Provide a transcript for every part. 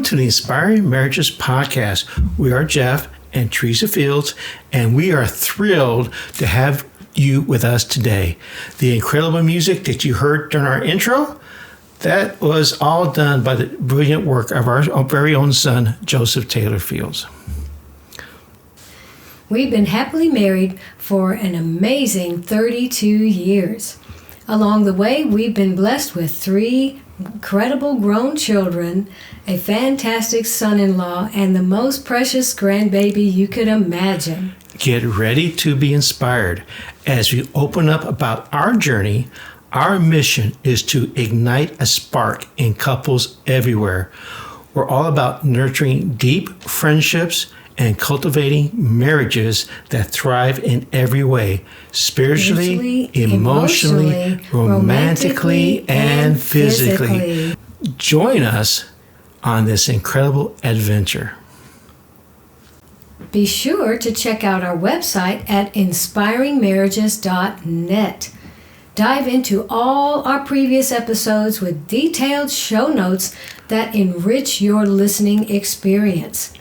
to the Inspiring Marriages Podcast. We are Jeff and Teresa Fields, and we are thrilled to have you with us today. The incredible music that you heard during our intro, that was all done by the brilliant work of our very own son, Joseph Taylor Fields. We've been happily married for an amazing 32 years. Along the way, we've been blessed with 3 incredible grown children, a fantastic son-in-law, and the most precious grandbaby you could imagine. Get ready to be inspired as we open up about our journey. Our mission is to ignite a spark in couples everywhere. We're all about nurturing deep friendships and cultivating marriages that thrive in every way, spiritually, emotionally, romantically, and physically. Join us on this incredible adventure. Be sure to check out our website at inspiringmarriages.net. Dive into all our previous episodes with detailed show notes that enrich your listening experience.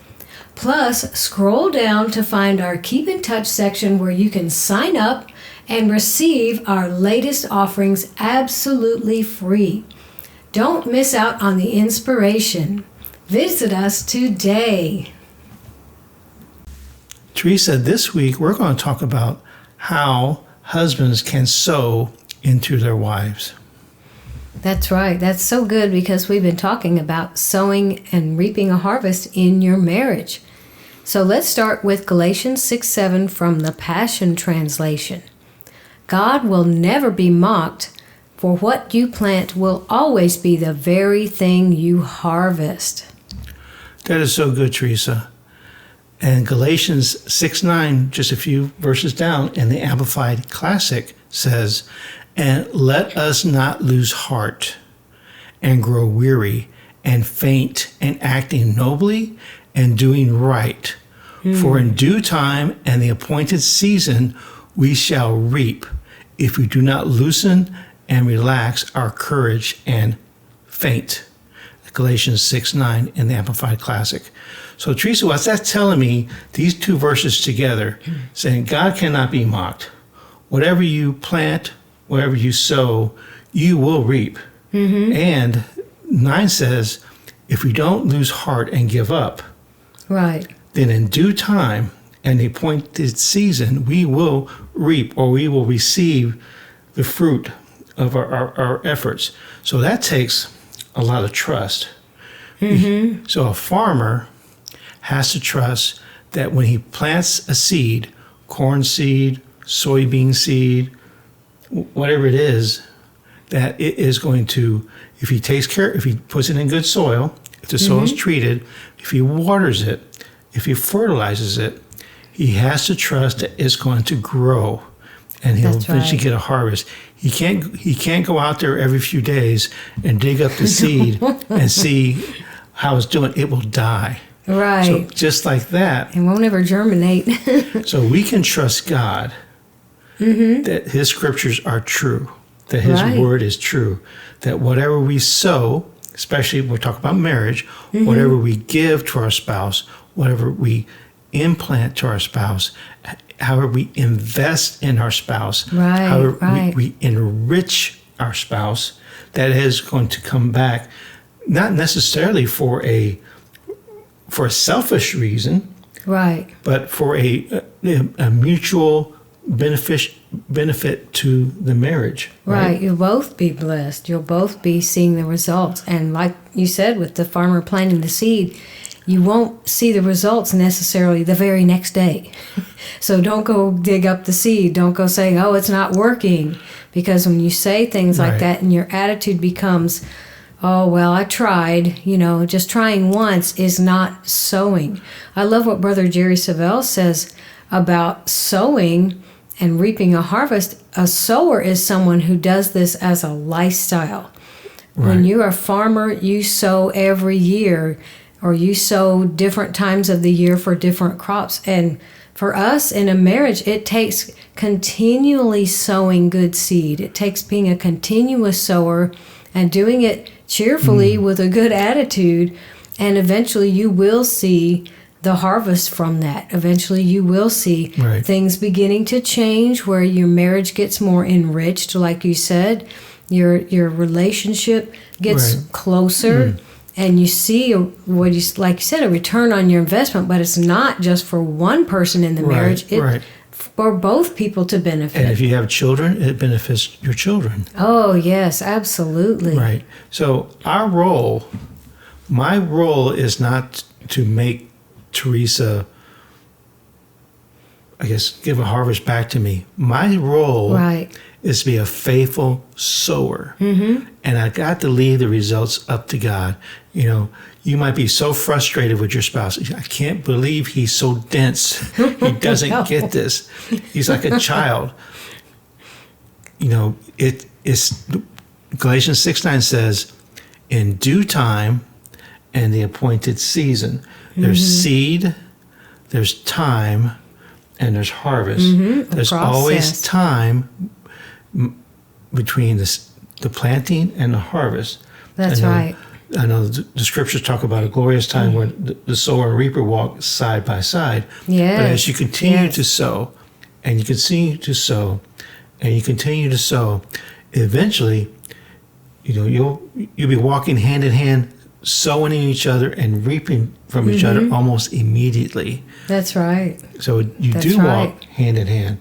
Plus, scroll down to find our Keep in Touch section where you can sign up and receive our latest offerings absolutely free. Don't miss out on the inspiration. Visit us today. Teresa, this week we're going to talk about how husbands can sow into their wives. That's right. That's so good because we've been talking about sowing and reaping a harvest in your marriage. So let's start with Galatians 6:7 from the Passion Translation. God will never be mocked, for what you plant will always be the very thing you harvest. That is so good, Teresa. And Galatians 6:9, just a few verses down in the Amplified Classic, says, "And let us not lose heart and grow weary and faint in acting nobly and doing right. For in due time and the appointed season we shall reap if we do not loosen and relax our courage and faint." Galatians 6:9 in the Amplified Classic. So Teresa, what's that telling me? These 2 verses together, saying God cannot be mocked. Whatever you plant, whatever you sow, you will reap. And 9 says, if we don't lose heart and give up, Right. then in due time and the appointed season, we will reap, or we will receive the fruit of our efforts. So that takes a lot of trust. So a farmer has to trust that when he plants a seed, corn seed, soybean seed, whatever it is, that it is going to, if he takes care, if he puts it in good soil, if the soil is treated, if he waters it, if he fertilizes it, he has to trust that it's going to grow and he'll eventually get a harvest. He can't go out there every few days and dig up the seed and see how it's doing. It will die. Right. So just like that. It won't ever germinate. So we can trust God that his scriptures are true, that his word is true, that whatever we sow, especially when we're talking about marriage, whatever we give to our spouse, whatever we implant to our spouse, however we invest in our spouse, however we enrich our spouse, that is going to come back, not necessarily for a selfish reason, but for a mutual benefit to the marriage. Right. You'll both be blessed. You'll both be seeing the results. And like you said, with the farmer planting the seed, you won't see the results necessarily the very next day. So don't go dig up the seed. Don't go saying, oh, it's not working. Because when you say things like that and your attitude becomes, oh, well, I tried, just trying once is not sowing. I love what Brother Jerry Savelle says about sowing and reaping a harvest. A sower is someone who does this as a lifestyle. When you're a farmer, you sow every year, or you sow different times of the year for different crops. And for us in a marriage, it takes continually sowing good seed. It takes being a continuous sower and doing it cheerfully with a good attitude And eventually you will see the harvest from that. Eventually you will see Right. things beginning to change where your marriage gets more enriched, like you said. Your relationship gets Right. closer. And you see, like you said, a return on your investment, but it's not just for one person in the marriage. It's Right. for both people to benefit. And if you have children, it benefits your children. Oh, yes, absolutely. Right. So my role is not to make Teresa, I guess, give a harvest back to me. My role Right. is to be a faithful sower. And I got to leave the results up to God. You know, you might be so frustrated with your spouse. I can't believe he's so dense. He doesn't No. get this. He's like a child. You know, it's Galatians 6:9 says, in due time and the appointed season, there's seed, there's time, and there's harvest. There's always process. time between the planting and the harvest. That's right. I know the scriptures talk about a glorious time where the sower and reaper walk side by side. Yes. But as you continue Yes. to sow, and you continue to sow, and you continue to sow, eventually, you know, you'll be walking hand in hand, sowing in each other and reaping from each other almost immediately. That's right. So you That's do right. walk hand in hand,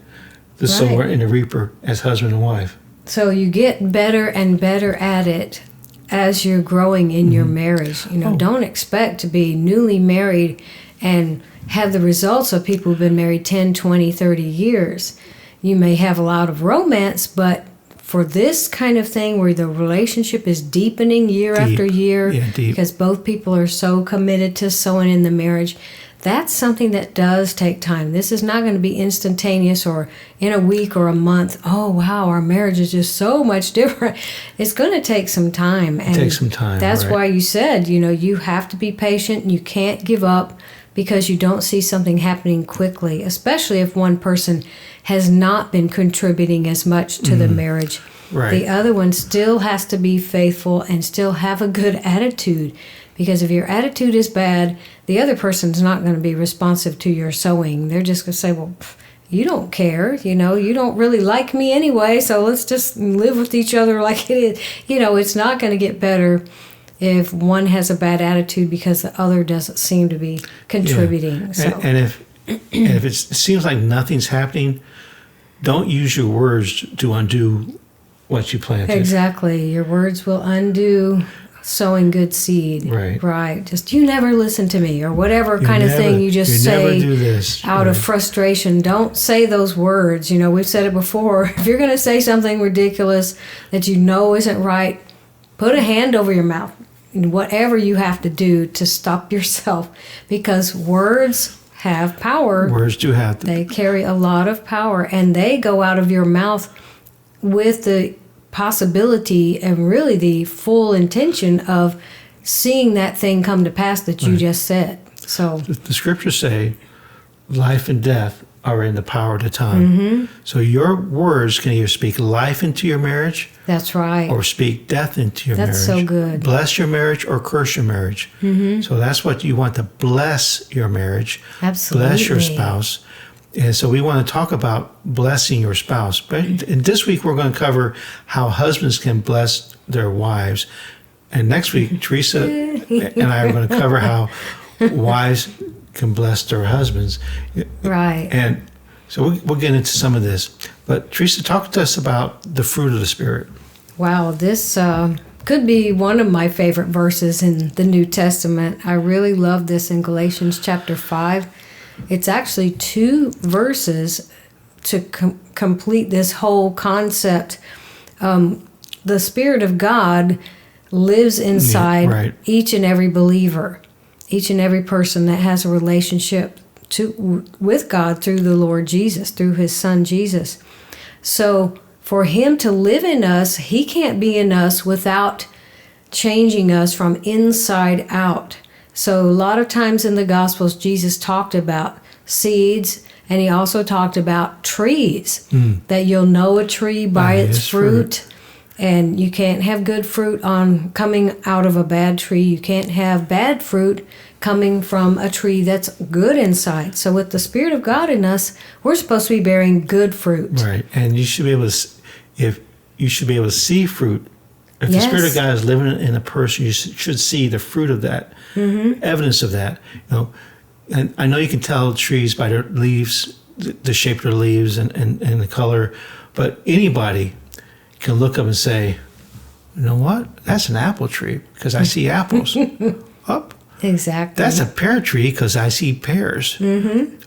the Right. sower and the reaper as husband and wife. So you get better and better at it as you're growing in your marriage. You know, don't expect to be newly married and have the results of people who've been married 10, 20, 30 years. You may have a lot of romance, but for this kind of thing where the relationship is deepening year Deep. after year, Yeah, deep. because both people are so committed to sowing in the marriage, that's something that does take time. This is not going to be instantaneous or in a week or a month. Oh, wow, our marriage is just so much different. It's going to take some time. And takes some time, That's right. why you said, you know, you have to be patient. You can't give up because you don't see something happening quickly, especially if one person has not been contributing as much to the marriage. Right. The other one still has to be faithful and still have a good attitude. Because if your attitude is bad, the other person's not going to be responsive to your sowing. They're just going to say, well, you don't care. You know, you don't really like me anyway, so let's just live with each other like it is. You know, it's not going to get better if one has a bad attitude because the other doesn't seem to be contributing. Yeah. So. And if it seems like nothing's happening, don't use your words to undo what you planted. Exactly. Your words will undo sowing good seed. Right. Right. Just, you never listen to me, or whatever You kind of never- thing you just you say never do this. out of Right. frustration. Don't say those words. You know, we've said it before. If you're going to say something ridiculous that you know isn't right, put a hand over your mouth. Whatever you have to do to stop yourself, because words have power. Words do have to. They carry a lot of power, and they go out of your mouth with the possibility and really the full intention of seeing that thing come to pass that you just said. So The scriptures say life and death are in the power of the tongue. So your words can either speak life into your marriage that's right. or speak death into your That's marriage. so good. Bless your marriage or curse your marriage. So that's what you want, to bless your marriage. Absolutely. Bless your spouse. And so we want to talk about blessing your spouse. But and this week we're going to cover how husbands can bless their wives. And next week, Teresa and I are going to cover how wives can bless their husbands. Right. And so we'll get into some of this. But Teresa, talk to us about the fruit of the Spirit. Wow, this could be one of my favorite verses in the New Testament. I really love this in Galatians chapter 5. It's actually 2 verses to complete this whole concept. The Spirit of God lives inside right. each and every believer, each and every person that has a relationship with God through the Lord Jesus, through His Son Jesus. So for Him to live in us, He can't be in us without changing us from inside out. So a lot of times in the Gospels, Jesus talked about seeds, and He also talked about trees, that you'll know a tree by its fruit. And you can't have good fruit coming out of a bad tree. You can't have bad fruit coming from a tree that's good inside. So with the Spirit of God in us, we're supposed to be bearing good fruit. Right. And you should be able to see fruit. If the Spirit of God is living in a person, you should see the fruit of that, evidence of that. And I know you can tell trees by their leaves, the shape of their leaves and the color, but anybody can look up and say, you know what? That's an apple tree because I see apples. Up. Exactly. That's a pear tree because I see pears.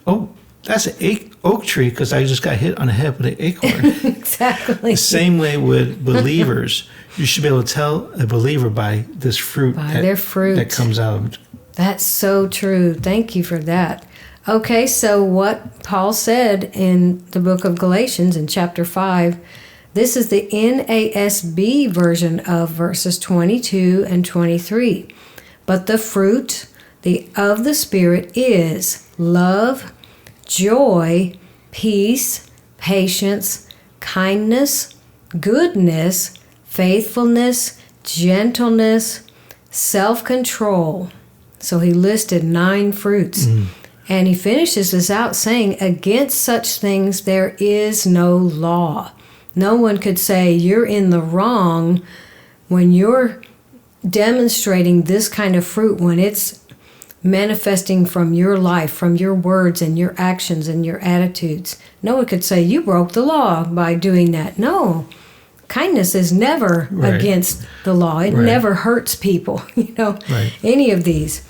Oh, that's an oak tree because I just got hit on the head with an acorn. Exactly. The same way with believers. You should be able to tell a believer by this fruit. By their fruit. That comes out of. That's so true. Thank you for that. Okay, so what Paul said in the book of Galatians in chapter 5, this is the NASB version of verses 22 and 23. But the fruit of the Spirit is love, joy, peace, patience, kindness, goodness, faithfulness, gentleness, self-control. So he listed 9 fruits. And he finishes this out saying, against such things there is no law. No one could say you're in the wrong when you're demonstrating this kind of fruit, when it's manifesting from your life, from your words and your actions and your attitudes. No one could say you broke the law by doing that. No. Kindness is never against the law. It never hurts people, any of these.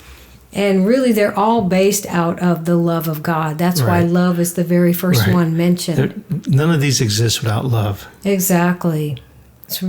And really, they're all based out of the love of God. That's why love is the very first one mentioned. None of these exist without love. Exactly. It's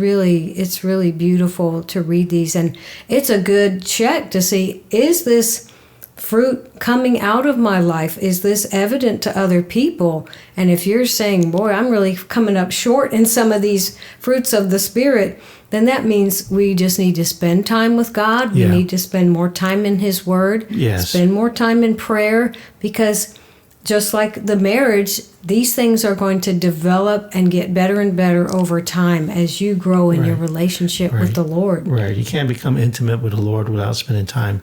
really beautiful to read these. And it's a good check to see, is this fruit coming out of my life? Is this evident to other people? And if you're saying, boy, I'm really coming up short in some of these fruits of the Spirit, then that means we just need to spend time with God. We need to spend more time in His Word. Spend more time in prayer, because just like the marriage, these things are going to develop and get better and better over time as you grow in your relationship with the Lord. Right. You can't become intimate with the Lord without spending time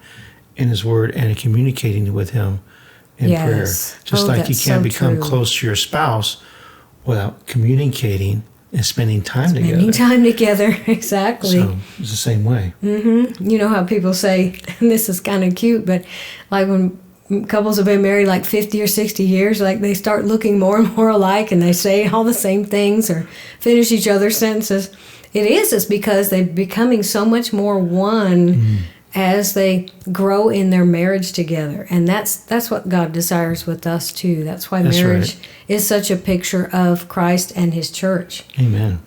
in His Word and communicating with Him in prayer. Just like you can't become close to your spouse without communicating and spending time together. Exactly. So it's the same way. You know how people say, and this is kind of cute, but like when couples have been married like 50 or 60 years, like they start looking more and more alike and they say all the same things or finish each other's sentences. It's because they're becoming so much more one as they grow in their marriage together. And that's what God desires with us too. That's why marriage is such a picture of Christ and His church. Amen.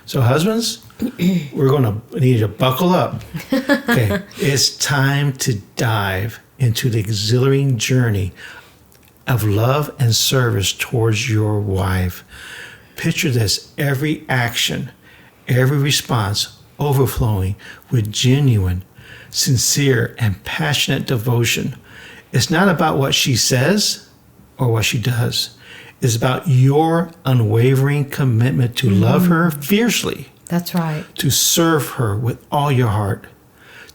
So husbands, we're going to need you to buckle up. Okay, it's time to dive into the exhilarating journey of love and service towards your wife. Picture this: every action, every response overflowing with genuine, sincere, and passionate devotion. It's not about what she says or what she does. It's about your unwavering commitment to love her fiercely. That's right. To serve her with all your heart,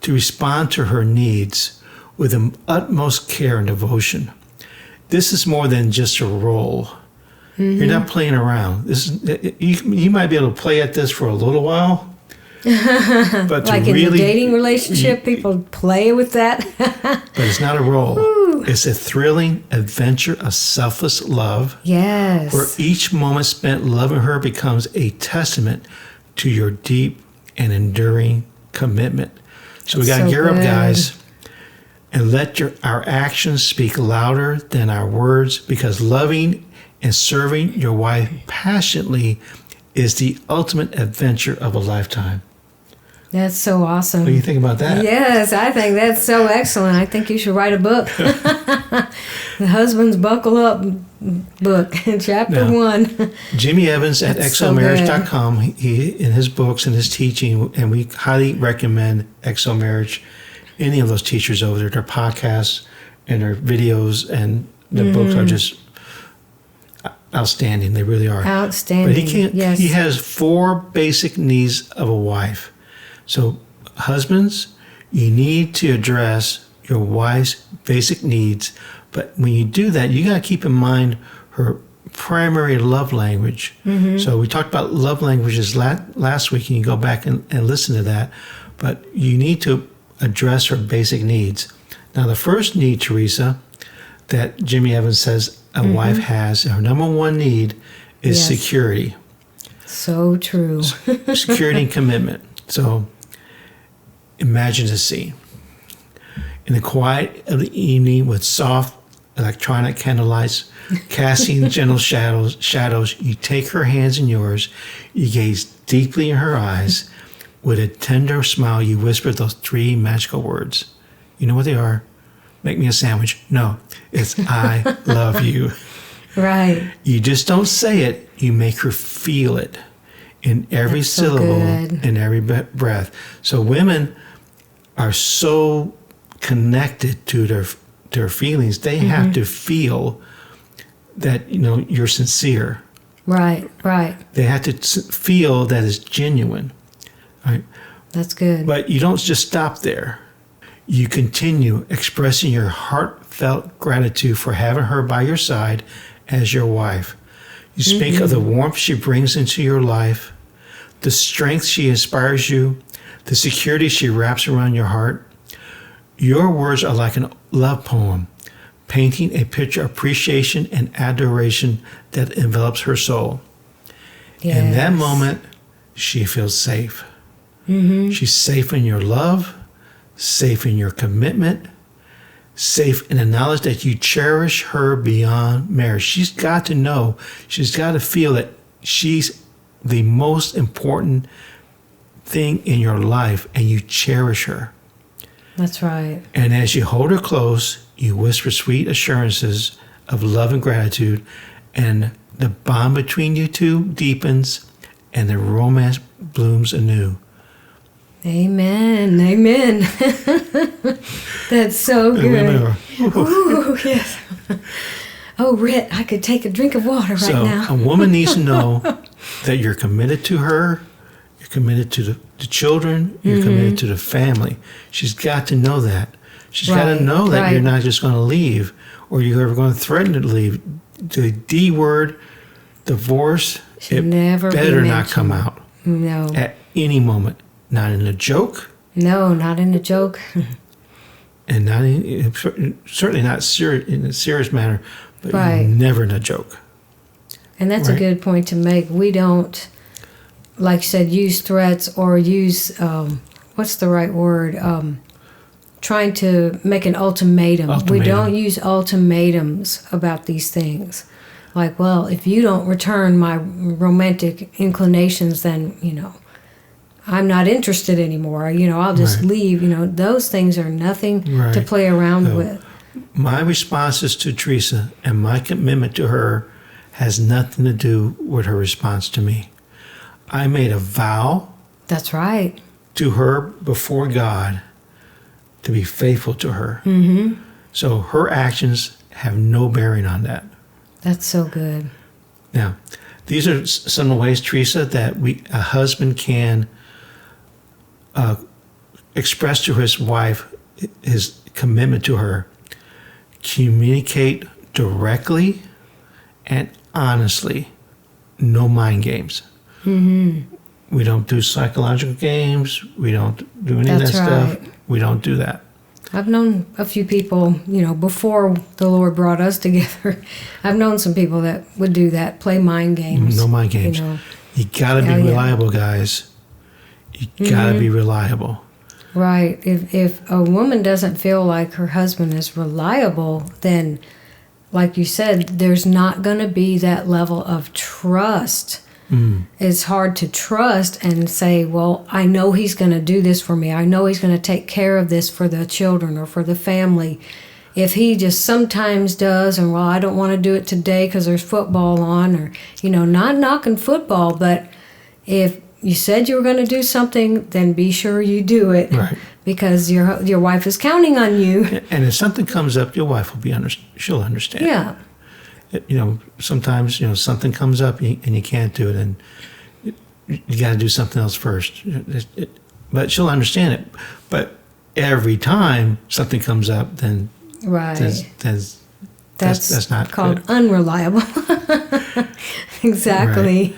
to respond to her needs with the utmost care and devotion. This is more than just a role. You're not playing around. You might be able to play at this for a little while, but like in the dating relationship, people play with that. But it's not a role. Ooh. It's a thrilling adventure of selfless love. Yes. Where each moment spent loving her becomes a testament to your deep and enduring commitment. So we got to gear up, guys, and let our actions speak louder than our words, because loving and serving your wife passionately is the ultimate adventure of a lifetime. That's so awesome. What do you think about that? Yes, I think that's so excellent. I think you should write a book. The Husbands Buckle Up book, chapter 1. Jimmy Evans at exhilarating.com, he in his books and his teaching, and we highly recommend Exo Marriage. Any of those teachers over there, their podcasts and their videos and the books are just, outstanding. They really are. Outstanding. But yes. he has 4 basic needs of a wife. So husbands, you need to address your wife's basic needs. But when you do that, you got to keep in mind her primary love language. So we talked about love languages last week, and you go back and listen to that. But you need to address her basic needs. Now, the first need, Teresa, that Jimmy Evans says a wife has, her number 1 need is Yes. security. So true. Security and commitment. So imagine the scene. In the quiet of the evening with soft electronic candlelights casting gentle shadows, you take her hands in yours, you gaze deeply in her eyes. With a tender smile, you whisper those 3 magical words. You know what they are? Make me a sandwich. No, it's I love you. Right. You just don't say it, you make her feel it in every That's so syllable, good. in every breath. So women are so connected to their feelings. They have to feel that, you're sincere. Right. They have to feel that it's genuine. Right? That's good. But you don't just stop there. You continue expressing your heartfelt gratitude for having her by your side as your wife. You speak of the warmth she brings into your life, the strength she inspires you, the security she wraps around your heart. Your words are like a love poem, painting a picture of appreciation and adoration that envelops her soul. Yes. In that moment, she feels safe. She's safe in your love, safe in your commitment, safe in the knowledge that you cherish her beyond marriage. She's got to know, she's got to feel that she's the most important thing in your life and you cherish her. That's right. And as you hold her close, you whisper sweet assurances of love and gratitude, and the bond between you two deepens and the romance blooms anew. Amen. That's so The good. women are- Ooh, yes. Oh, Rhett, I could take a drink of water right So now. a woman needs to know that you're committed to her, you're committed to the children, you're committed to the family. She's got to know that. She's got to Right, know that right. you're not just going to leave or you're ever going to threaten to leave. The D word, divorce, Should it never be better not come mentioned. out No. at any moment. Not in a joke, No, not in a joke. and not certainly not in a serious manner, but Right. never in a joke. And that's a Right. good point to make. We don't, like you said, use threats or use, what's the right word? Trying to make an ultimatum. We Ultimatum. don't use ultimatums about these things. Like, well, if you don't return my romantic inclinations, then, I'm not interested anymore. I'll just Right. leave. Those things are nothing to Right. play around No. with. My responses to Teresa and my commitment to her has nothing to do with her response to me. I made a vow That's right. to her before God to be faithful to her. So her actions have no bearing on that. That's so good. Now, these are some of the ways, Teresa, that a husband can express to his wife his commitment to her. Communicate directly and honestly. No mind games. We don't do psychological games. We don't do any of that That's stuff. right. We don't do that. I've known a few people, before the Lord brought us together. I've known some people that would do that, play mind games. No mind games. You got to be Oh, yeah. reliable, guys. You got to be reliable. Right. If a woman doesn't feel like her husband is reliable, then, like you said, there's not going to be that level of trust. It's hard to trust and say, well, I know he's going to do this for me. I know he's going to take care of this for the children or for the family. If he just sometimes does, and well, I don't want to do it today because there's football on, or, not knocking football, but if you said you were going to do something, then be sure you do it. Right. Because your wife is counting on you. And if something comes up, your wife will she'll understand. Yeah. sometimes, something comes up and you can't do it, and you got to do something else first. But she'll understand it. But every time something comes up, then right. That's not called good. Unreliable. Exactly.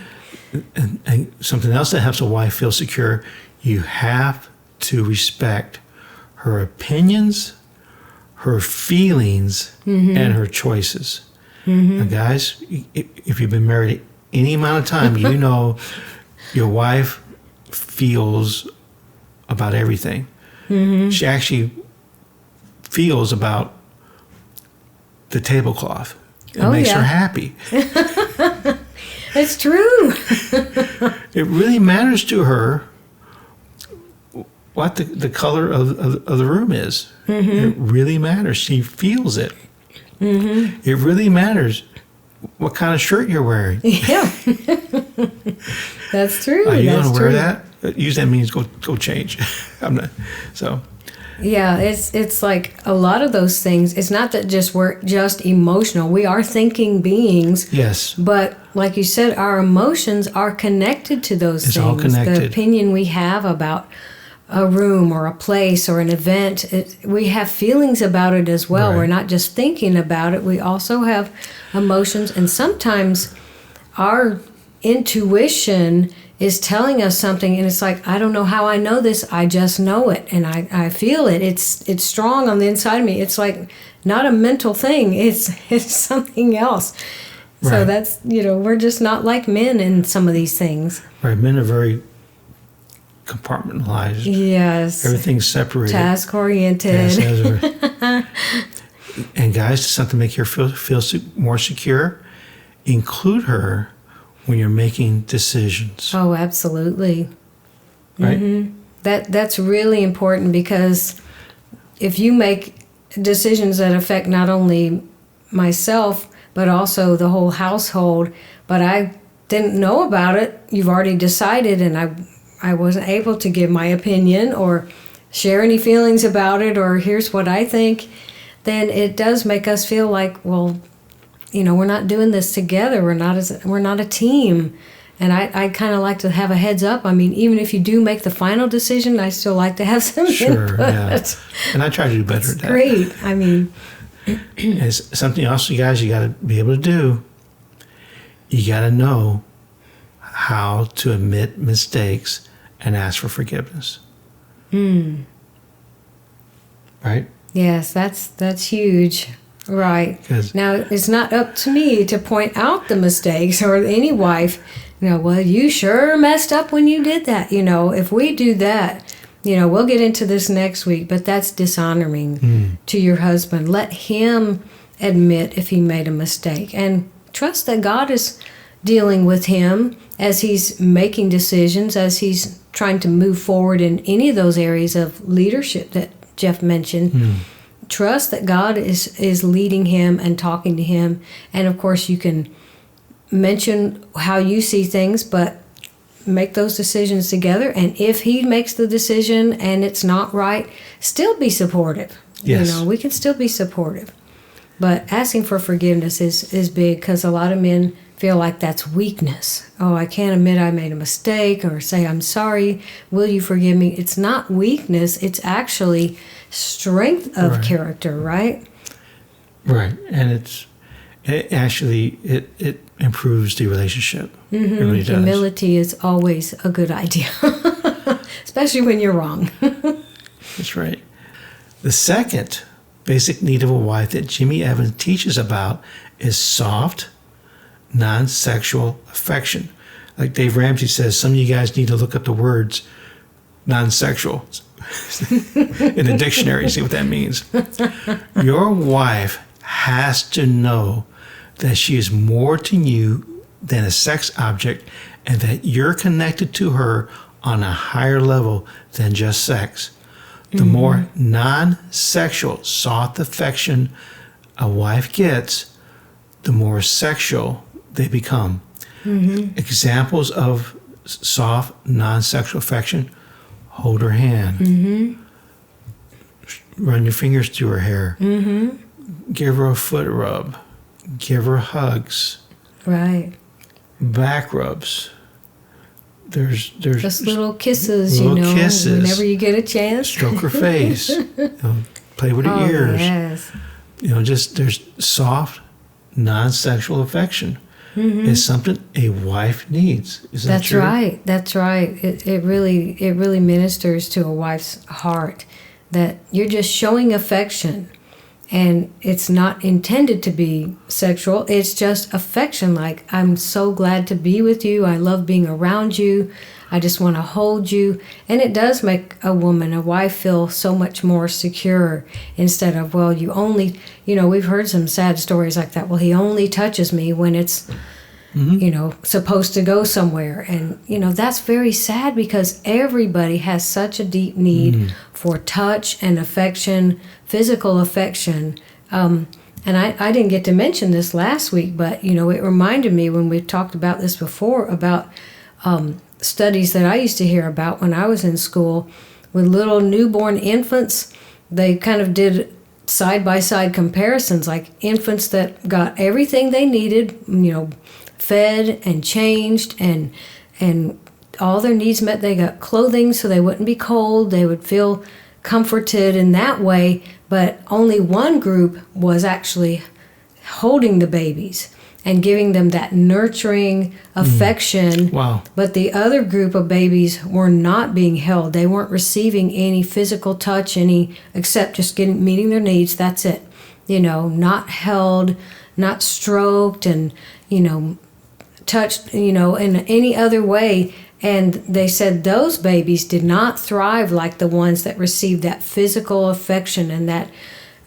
Right. And something else that helps a wife feel secure, you have to respect her opinions, her feelings, and her choices. Now, guys, if you've been married any amount of time, you know your wife feels about everything. She actually feels about the tablecloth. It makes her happy. It's true. It really matters to her what the color of the room is. It really matters. She feels it. It really matters what kind of shirt you're wearing. Yeah. That's true. Are you going to wear that? Usually that means go change. I'm not. So. Yeah, it's like a lot of those things. It's not that we're just emotional. We are thinking beings. Yes. But like you said, our emotions are connected to those things. It's all connected. The opinion we have about a room or a place or an event, we have feelings about it as well. Right. We're not just thinking about it. We also have emotions, and sometimes our intuition is telling us something, and it's like, I don't know how I know this, I just know it, and I feel it. It's strong on the inside of me. It's like not a mental thing, it's something else. Right. So that's, we're just not like men in some of these things. Right, men are very compartmentalized. Yes. Everything's separated. Task oriented. Yes, and guys, something to make her feel more secure, include her when you're making decisions. Oh, absolutely. Right? That's really important, because if you make decisions that affect not only myself, but also the whole household, but I didn't know about it, you've already decided, and I wasn't able to give my opinion or share any feelings about it, or here's what I think, then it does make us feel like, well, we're not doing this together. We're not a team. And I kind of like to have a heads up. I mean, even if you do make the final decision, I still like to have some input. Yeah. And I try to do better at that. Great. I mean, it's something else, you guys, you got to be able to do. You got to know how to admit mistakes and ask for forgiveness. Right? Yes, that's huge. Right. Now, it's not up to me to point out the mistakes, or any wife, well, you sure messed up when you did that. If we do that, we'll get into this next week, but that's dishonoring to your husband. Let him admit if he made a mistake, and trust that God is dealing with him as he's making decisions, as he's trying to move forward in any of those areas of leadership that Jeff mentioned. Trust that God is leading him and talking to him. And of course, you can mention how you see things, but make those decisions together. And if he makes the decision and it's not right, still be supportive. Yes. We can still be supportive. But asking for forgiveness is big, because a lot of men feel like that's weakness. Oh, I can't admit I made a mistake, or say, I'm sorry, will you forgive me? It's not weakness. It's actually strength of character, right? Right. And it improves the relationship. It really does. Humility is always a good idea, especially when you're wrong. That's right. The second basic need of a wife that Jimmy Evans teaches about is soft, non-sexual affection. Like Dave Ramsey says, some of you guys need to look up the words non-sexual in the dictionary, see what that means. Your wife has to know that she is more to you than a sex object, and that you're connected to her on a higher level than just sex. The more non-sexual, soft affection a wife gets, the more sexual they become. Examples of soft, non-sexual affection: hold her hand, run your fingers through her hair, give her a foot rub, give her hugs, Right. back rubs. There's Just little kisses, little kisses. whenever you get a chance. Stroke her face, play with her ears. Yes. Just there's soft, non-sexual affection. Is something a wife needs. Is that true? That's right. It really ministers to a wife's heart that you're just showing affection, and it's not intended to be sexual. It's just affection. Like, I'm so glad to be with you. I love being around you. I just want to hold you. And it does make a wife feel so much more secure, instead of, well, you only, we've heard some sad stories like that. Well, he only touches me when it's, supposed to go somewhere. And, that's very sad, because everybody has such a deep need for touch and affection, physical affection. And I didn't get to mention this last week, but, it reminded me when we talked about this before about studies that I used to hear about when I was in school with little newborn infants. They kind of did side-by-side comparisons, like infants that got everything they needed, fed and changed and all their needs met. They got clothing so they wouldn't be cold. They would feel comforted in that way. But only one group was actually holding the babies and giving them that nurturing affection. Wow. But the other group of babies were not being held. They weren't receiving any physical touch, except just meeting their needs. That's it. Not held, not stroked, and, touched, in any other way. And they said those babies did not thrive like the ones that received that physical affection and that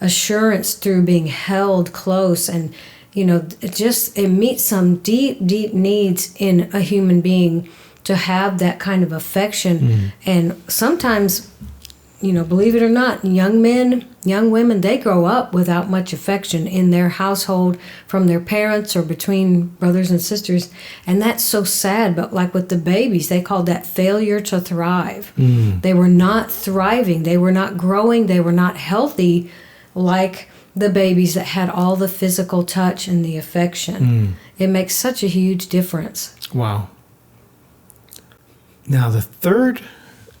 assurance through being held close. And, it meets some deep, deep needs in a human being to have that kind of affection. And sometimes, believe it or not, young men, young women, they grow up without much affection in their household from their parents or between brothers and sisters. And that's so sad. But like with the babies, they called that failure to thrive. They were not thriving. They were not growing. They were not healthy like the babies that had all the physical touch and the affection. It makes such a huge difference. Wow. Now, the third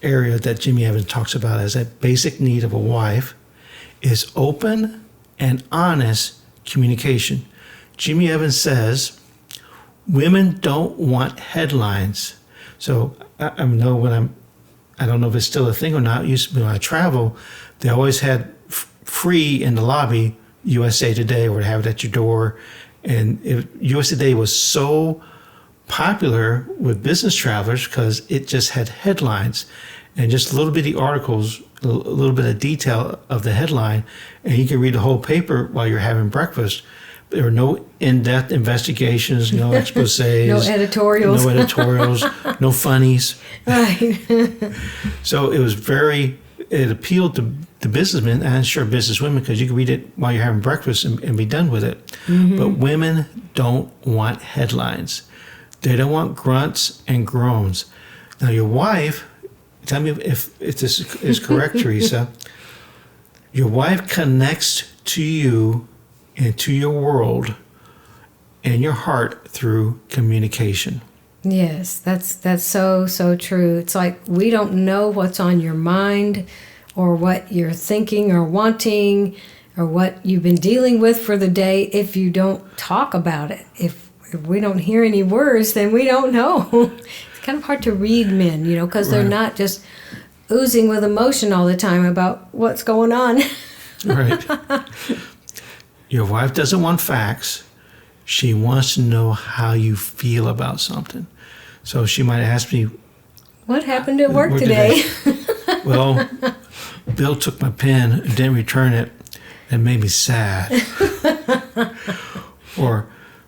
area that Jimmy Evans talks about as a basic need of a wife is open and honest communication. Jimmy Evans says, women don't want headlines. So I know I don't know if it's still a thing or not. Used to be when I travel, they always had free in the lobby USA Today, or have it at your door. And USA Today was so popular with business travelers because it just had headlines and just little bitty articles, a little bit of detail of the headline, and you can read the whole paper while you're having breakfast. There were no in-depth investigations, no exposés, no editorials, no funnies. Right. So it appealed to businessmen and sure businesswomen, because you can read it while you're having breakfast and be done with it. But women don't want headlines. They don't want grunts and groans. Now, your wife, tell me if this is correct, Teresa. Your wife connects to you and to your world and your heart through communication. Yes, that's so true. It's like we don't know what's on your mind or what you're thinking or wanting or what you've been dealing with for the day if you don't talk about it. If we don't hear any words, then we don't know. It's kind of hard to read men, because they're not just oozing with emotion all the time about what's going on. Right. Your wife doesn't want facts. She wants to know how you feel about something. So she might ask me, what happened at work today? Well, Bill took my pen and didn't return it. It made me sad. Or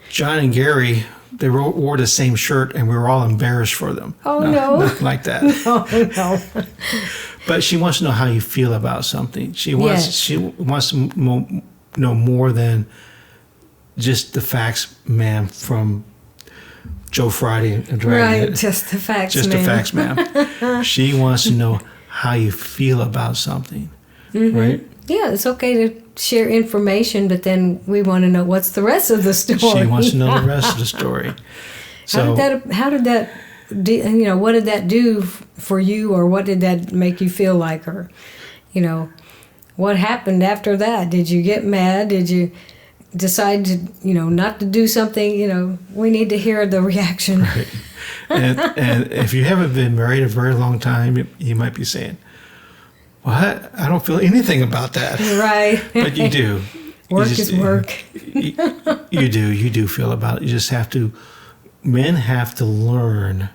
John and Gary, they wore the same shirt and we were all embarrassed for them. Oh, no. Nothing like that. No. But she wants to know how you feel about something. She wants to know more than just the facts, ma'am, from Joe Friday and Dragnet. Right, just the facts, just ma'am. the facts, ma'am. She wants to know how you feel about something, right? Yeah, it's okay share information, but then we want to know what's the rest of the story. She wants to know the rest of the story. So How did that do, what did that do for you, or what did that make you feel like, or, what happened after that? Did you get mad? Did you decide to, not to do something? We need to hear the reaction. Right. And if you haven't been married a very long time, you might be saying, "What? I don't feel anything about that." Right. But you do. Work is work. You do feel about it. You just have to. Men have to learn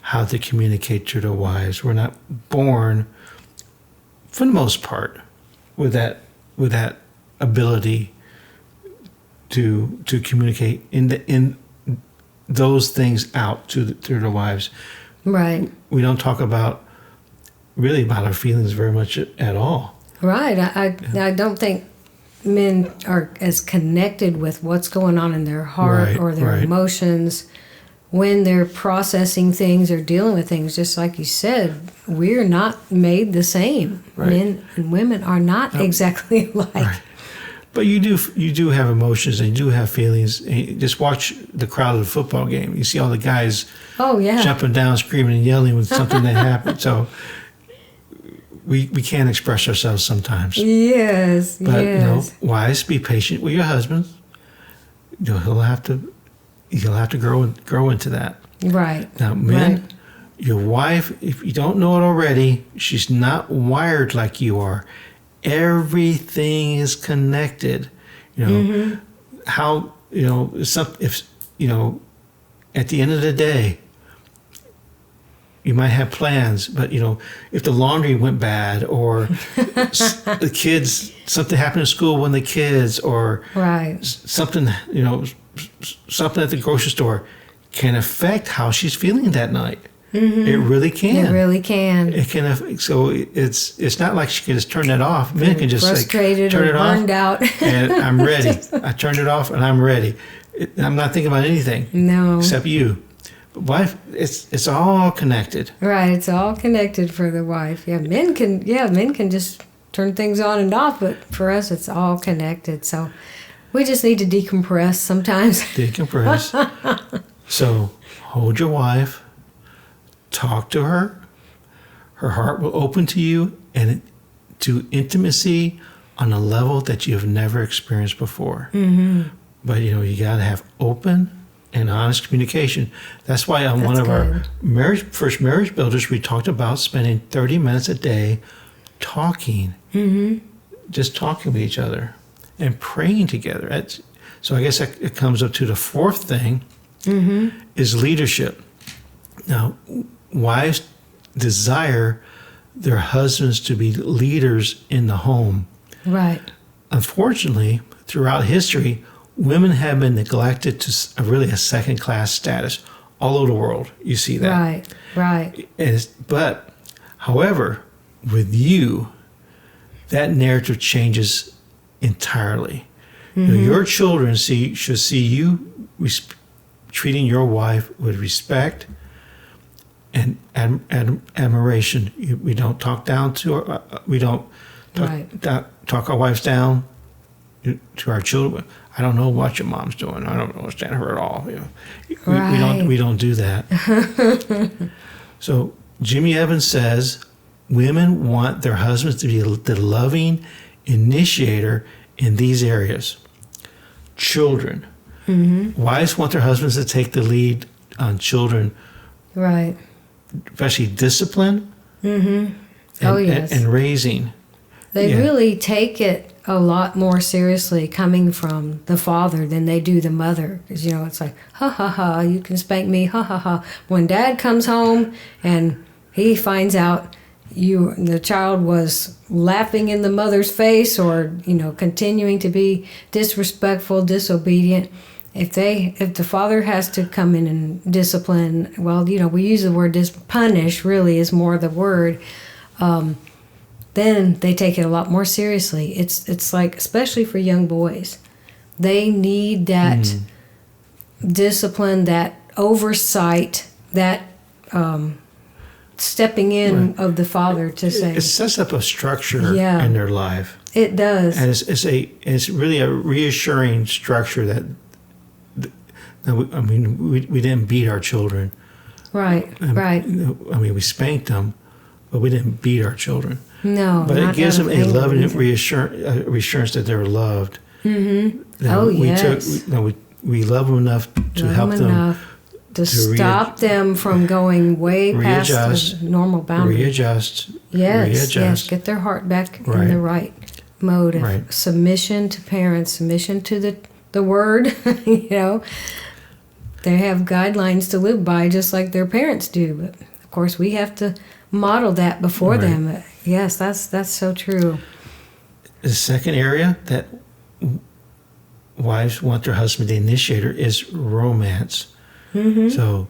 how to communicate to their wives. We're not born, for the most part, with that ability to communicate in those things out to their wives. Right. We don't talk about our feelings very much at all. Right. I don't think men are as connected with what's going on in their heart, Right, or their right. emotions when they're processing things or dealing with things. Just like you said, we're not made the same. Right. Men and women are not exactly alike. Right. But you do have emotions and you do have feelings. Just watch the crowd at a football game. You see all the guys Oh, yeah. jumping down, screaming and yelling when something that happened. So we can't express ourselves sometimes. Yes, But yes. wives, be patient with your husband. He'll have to grow into that. Right. Now, men, Right. your wife, if you don't know it already, she's not wired like you are. Everything is connected. How at the end of the day, you might have plans, but if the laundry went bad, or the kids, something happened at school when the kids, or Right. something at the grocery store, can affect how she's feeling that night. Mm-hmm. It really can. It really can. It can. So it's not like she can just turn that off. Men can just frustrated turn or it off, burned out. and I'm ready. I turned it off and I'm ready. I'm not thinking about anything. No. Except you. But wife, it's all connected. Right. It's all connected for the wife. Yeah. Men can just turn things on and off, but for us, it's all connected. So we just need to decompress sometimes. Decompress. So hold your wife. Talk to her. Her heart will open to you and to intimacy on a level that you have never experienced before. Mm-hmm. But you got to have open and honest communication. That's why on one of our first marriage builders, we talked about spending 30 minutes a day talking, just talking with each other and praying together. So I guess it comes up to the fourth thing, is leadership. Now, wives desire their husbands to be leaders in the home. Right. Unfortunately, throughout history, women have been neglected to a second-class status all over the world. You see that. Right. But, however, with you, that narrative changes entirely. Your children should see you treating your wife with respect and admiration. We don't talk down to her. We don't talk our wives down to our children. I don't know what your mom's doing. I don't understand her at all. We don't do that. So Jimmy Evans says women want their husbands to be the loving initiator in these areas. Children. Wives want their husbands to take the lead on children. Right. Especially discipline and raising. They really take it a lot more seriously coming from the father than they do the mother. Because, it's like, ha, ha, ha, you can spank me, ha, ha, ha. When dad comes home and he finds out the child was laughing in the mother's face or, continuing to be disrespectful, disobedient, if the father has to come in and discipline, well, we use the word punish, really is more the word, then they take it a lot more seriously. It's like, especially for young boys, they need that discipline, that oversight, that stepping in of the father to say. It sets up a structure Yeah. in their life. It does. And it's really a reassuring structure that we didn't beat our children. Right, right. I mean, we spanked them, but we didn't beat our children. No, But not it gives out them of a anger loving either. reassurance that they're loved. Mm-hmm. Oh, yes. We love them enough to Love help them enough to stop them from going way past readjust, the normal boundaries. readjust. Yes, get their heart back in the right mode of submission to parents, submission to the word. You know, they have guidelines to live by just like their parents do. But of course, we have to model that before them. Yes, that's so true. The second area that wives want their husband to initiate is romance. Mm-hmm. So,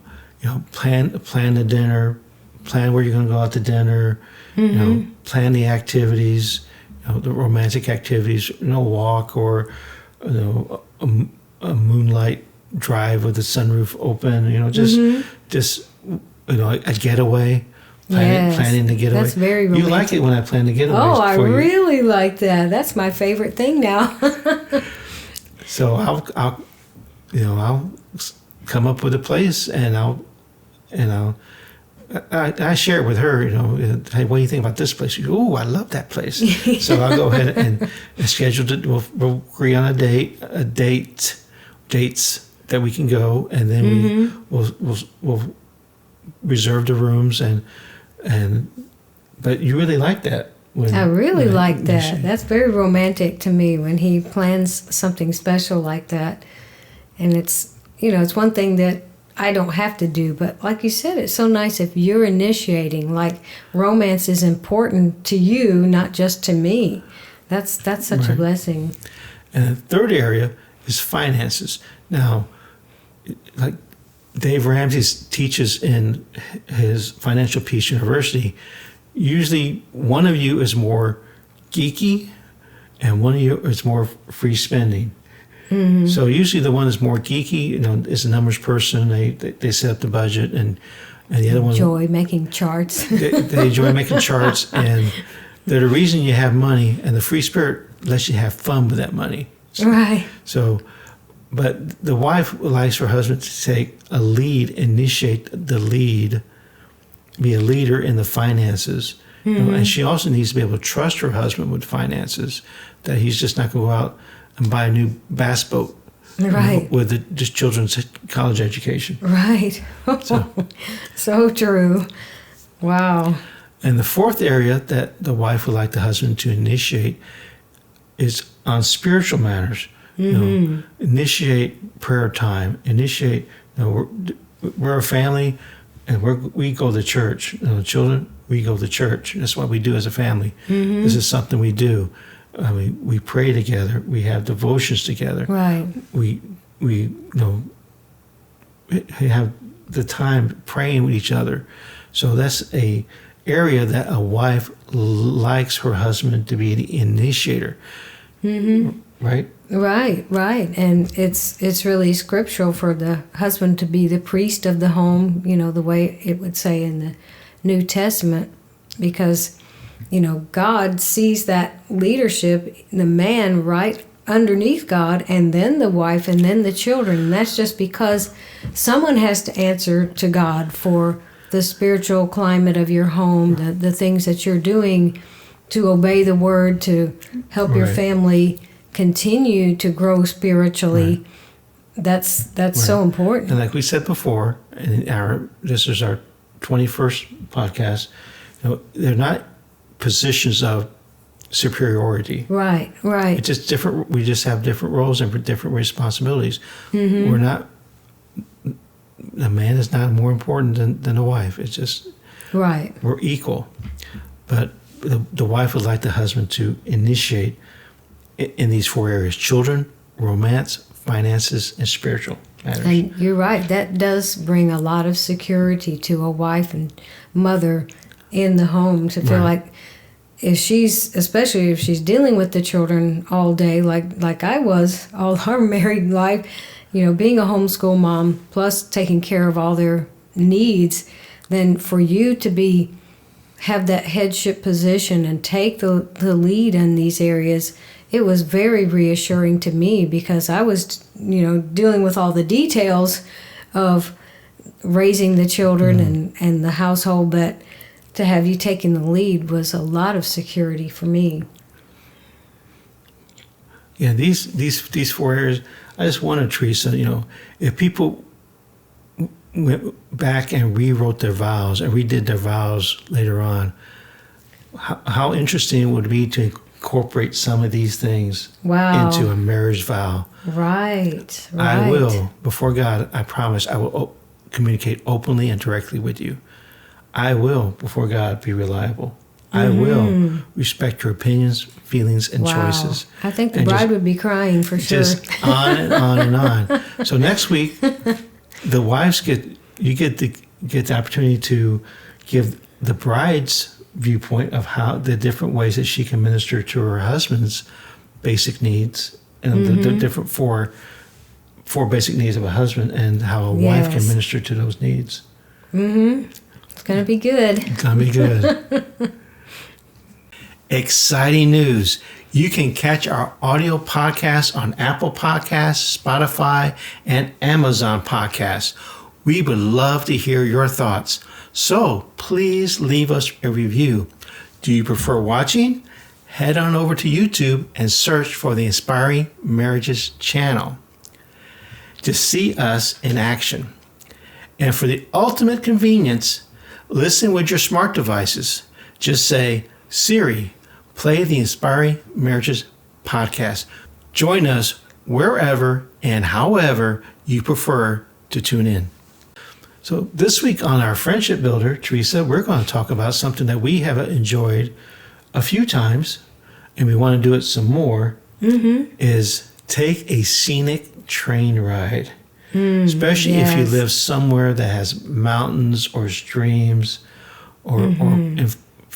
plan the dinner, plan where you're going to go out to dinner, plan the activities, the romantic activities, walk or, a moonlight drive with the sunroof open, just a getaway. Planning the getaway. That's very romantic. You like it when I plan the getaway. Oh, I really like that. That's my favorite thing now. So I'll come up with a place, and I share it with her. Hey, what do you think about this place? Oh, I love that place. So I'll go ahead and schedule it. We'll agree on dates that we can go, and then we'll reserve the rooms but you really like that. I really like that. That's very romantic to me when he plans something special like that. And it's one thing that I don't have to do, but like you said, it's so nice if you're initiating. Like, romance is important to you, not just to me. That's such a blessing. And the third area is finances. Now, like Dave Ramsey teaches in his Financial Peace University, usually one of you is more geeky and one of you is more free spending. Mm-hmm. So usually the one that's more geeky, is a numbers person. They set up the budget, and the other one enjoy making charts. they enjoy making charts, and they're the reason you have money. And the free spirit lets you have fun with that money. Right. So, but the wife likes her husband to take a lead, initiate the lead, be a leader in the finances. Mm-hmm. And she also needs to be able to trust her husband with finances, that he's just not going to go out and buy a new bass boat with just children's college education. Right. So true. Wow. And the fourth area that the wife would like the husband to initiate is on spiritual matters. Initiate prayer time. Initiate. We're a family, and we go to church. Children, we go to church. That's what we do as a family. Mm-hmm. This is something we do. We pray together. We have devotions together. Right. We have the time praying with each other. So that's a area that a wife likes her husband to be the initiator. Mm-hmm. Right. Right. And it's really scriptural for the husband to be the priest of the home, the way it would say in the New Testament, because, God sees that leadership, the man right underneath God, and then the wife, and then the children. And that's just because someone has to answer to God for the spiritual climate of your home, the things that you're doing to obey the word, to help your family continue to grow spiritually. That's so important. And like we said before, this is our 21st podcast, they're not positions of superiority. Right. It's just different. We just have different roles and different responsibilities. Mm-hmm. We're not, a man is not more important than a wife. It's just, we're equal. But the wife would like the husband to initiate in these four areas: children, romance, finances, and spiritual matters. And you're right. That does bring a lot of security to a wife and mother in the home, to feel like especially if she's dealing with the children all day, like I was all our married life, being a homeschool mom plus taking care of all their needs, then for you to have that headship position and take the lead in these areas, it was very reassuring to me, because I was, dealing with all the details of raising the children and the household, but to have you taking the lead was a lot of security for me. Yeah, these 4 areas, I just wanted, Teresa, if people went back and rewrote their vows and redid their vows later on, how interesting would it be to incorporate some of these things into a marriage vow? Right. I will, before God, I promise, I will communicate openly and directly with you. I will, before God, be reliable. I will respect your opinions, feelings, and choices. I think the bride would be crying for sure. Just on and on and on. So next week, the wives get the opportunity to give the bride's viewpoint of how the different ways that she can minister to her husband's basic needs, and the different four basic needs of a husband, and how a wife can minister to those needs. It's going to be good. It's going to be good. Exciting news. You can catch our audio podcast on Apple Podcasts, Spotify, and Amazon Podcasts. We would love to hear your thoughts, so please leave us a review. Do you prefer watching? Head on over to YouTube and search for the Inspiring Marriages channel to see us in action. And for the ultimate convenience, listen with your smart devices. Just say, Siri, play the Inspiring Marriages podcast. Join us wherever and however you prefer to tune in. So this week on our Friendship Builder, Teresa, we're going to talk about something that we have enjoyed a few times, and we want to do it some more, is take a scenic train ride. Especially if you live somewhere that has mountains or streams or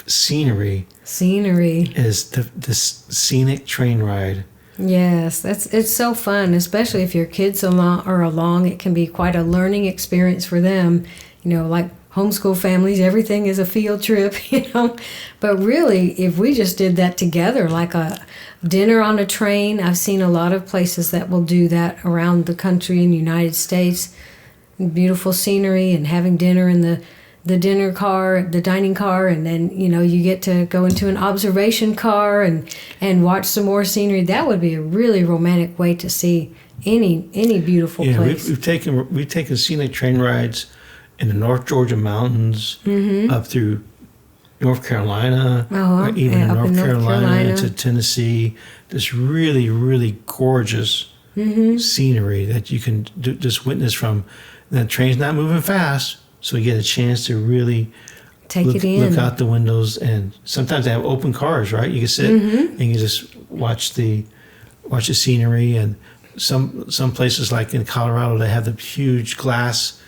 scenery. Scenery is this scenic train ride. Yes, it's so fun, especially if your kids are along. It can be quite a learning experience for them. Like homeschool families, everything is a field trip, But really, if we just did that together, like a dinner on a train, I've seen a lot of places that will do that around the country in the United States. Beautiful scenery and having dinner in the dinner car, the dining car, and then, you get to go into an observation car and watch some more scenery. That would be a really romantic way to see any beautiful place. We've taken scenic train rides in the North Georgia mountains, up through North Carolina, or even in North Carolina to Tennessee. This really, really gorgeous scenery that you can just witness from. The train's not moving fast, so you get a chance to really look out the windows. And sometimes they have open cars, right? You can sit and you just watch the scenery. And some places, like in Colorado, they have the huge glass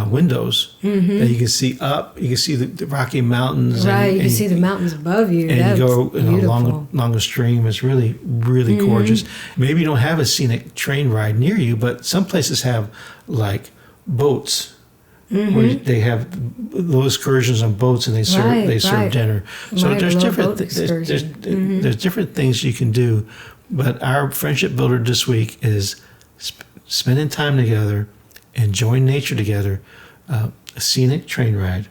windows that you can see up. You can see the Rocky Mountains. Right, you can see the mountains above you. And that's you go along a stream. It's really, really gorgeous. Maybe you don't have a scenic train ride near you, but some places have like boats where they have little excursions on boats, and they serve dinner. So there's different things you can do. But our Friendship Builder this week is spending time together, enjoying nature together, a scenic train ride.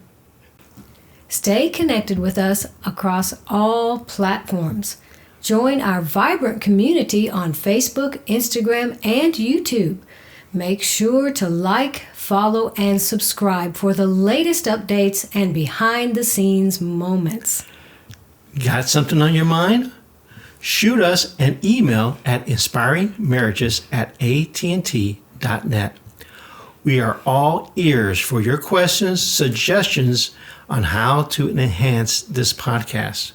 Stay connected with us across all platforms. Join our vibrant community on Facebook, Instagram, and YouTube. Make sure to like, follow, and subscribe for the latest updates and behind-the-scenes moments. Got something on your mind? Shoot us an email at inspiringmarriages@AT&T.net. We are all ears for your questions, suggestions on how to enhance this podcast,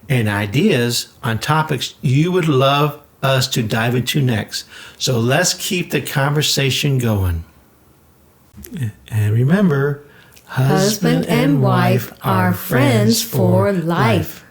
and ideas on topics you would love us to dive into next. So let's keep the conversation going. And remember, husband and wife are friends for life.